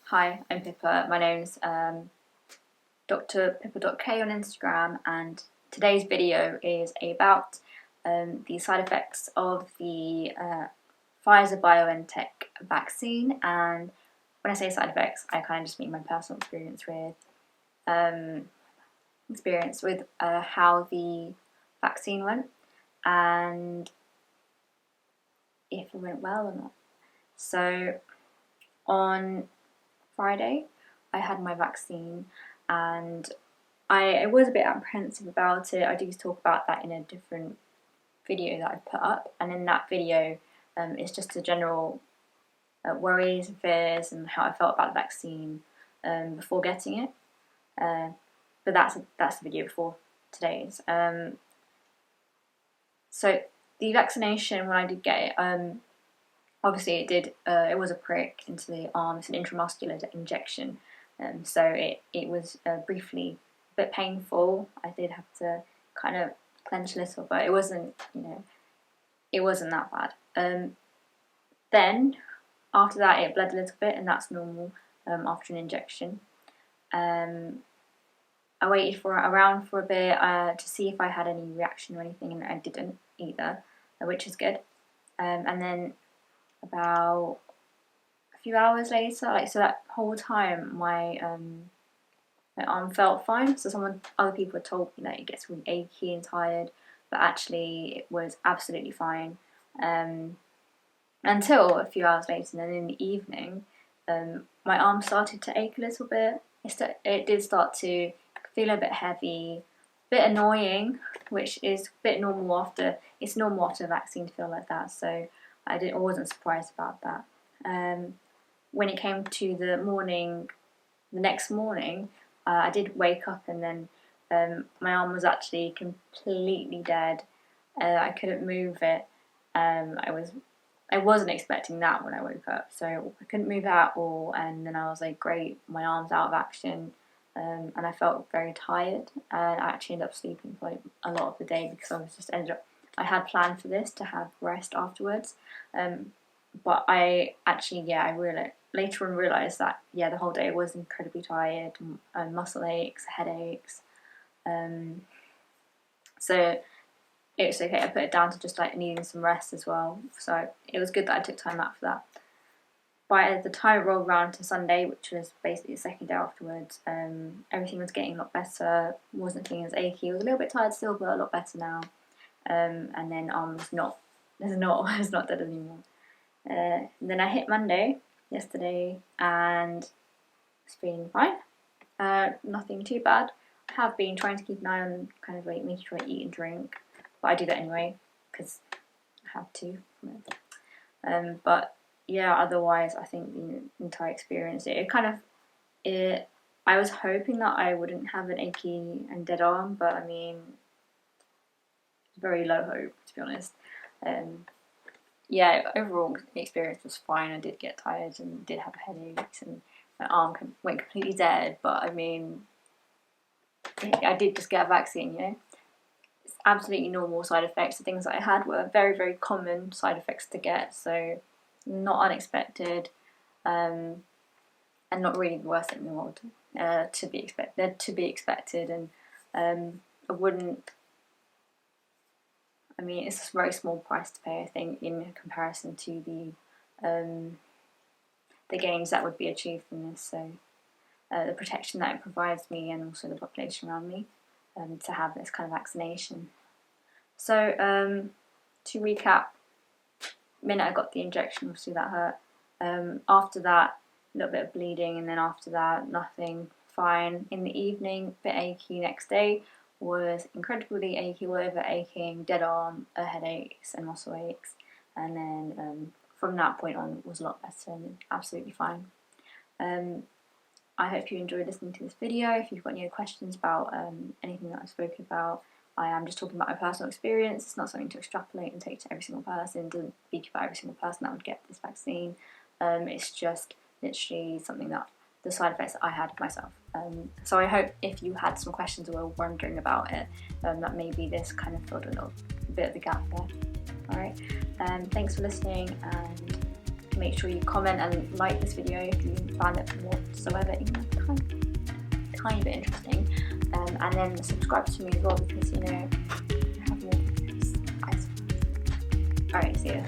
Hi, I'm Pippa. My name's Dr. Pippa K on Instagram, and today's video is about the side effects of the Pfizer-BioNTech vaccine. And when I say side effects, I kind of just mean my personal experience with how the vaccine went and if it went well or not. So on Friday, I had my vaccine, and I was a bit apprehensive about it. I do talk about that in a different video that I've put up, and in that video it's just the general worries and fears and how I felt about the vaccine before getting it. But that's the video before today's. So the vaccination, when I did get it, obviously it was a prick into the arm. It's an intramuscular injection, so it was briefly a bit painful. I did have to kind of clench a little, but it wasn't that bad. Then after that it bled a little bit, and that's normal after an injection. I waited around for a bit to see if I had any reaction or anything, and I didn't either, which is good. And then about a few hours later, so that whole time my arm felt fine. So other people had told me that it gets really achy and tired, but actually it was absolutely fine until a few hours later. And then in the evening, my arm started to ache a little bit. It did start to feel a bit heavy, a bit annoying, which is a bit normal it's normal after a vaccine to feel like that. So I wasn't surprised about that. When it came to the next morning, I did wake up, and then my arm was actually completely dead. I couldn't move it. I wasn't expecting that when I woke up, so I couldn't move it at all. And then I was like, great, my arm's out of action, and I felt very tired. I actually ended up sleeping for like a lot of the day because I had planned for this to have rest afterwards, but I later on realised that the whole day I was incredibly tired, and muscle aches, headaches, so it was okay. I put it down to just like needing some rest as well, so it was good that I took time out for that. By the time it rolled around to Sunday, which was basically the second day afterwards, everything was getting a lot better. Wasn't feeling as achy. I was a little bit tired still, but a lot better now. And then arm was not dead anymore. Then I hit Monday yesterday, and it's feeling fine. Nothing too bad. I have been trying to keep an eye on kind of like making sure I eat and drink, but I do that anyway because I have to. But yeah, otherwise I think the entire experience, I was hoping that I wouldn't have an achy and dead arm, but I mean, very low hope, to be honest. Overall the experience was fine. I did get tired and did have headaches, and my arm went completely dead, but I mean, I did just get a vaccine, It's absolutely normal side effects. The things that I had were very, very common side effects to get, so not unexpected, and not really the worst thing in the world to be expected. And it's a very small price to pay, I think, in comparison to the gains that would be achieved from this. So the protection that it provides me, and also the population around me, to have this kind of vaccination. So to recap, the minute I got the injection, obviously that hurt. After that, a little bit of bleeding, and then after that, nothing, fine. In the evening, a bit achy. Next day was incredibly achy, all over aching, dead arm, headaches and muscle aches. And then from that point on, it was a lot better and absolutely fine. I hope you enjoyed listening to this video. If you've got any questions about anything that I've spoken about, I am just talking about my personal experience. It's not something to extrapolate and take to every single person. It doesn't speak about every single person that would get this vaccine. It's just literally something that the side effects that I had myself. So I hope if you had some questions or were wondering about it, that maybe this kind of filled a little bit of the gap there. Alright, thanks for listening, and make sure you comment and like this video if you found it whatsoever even tiny bit interesting, and then subscribe to me as well, because I have more videos. Alright, see ya.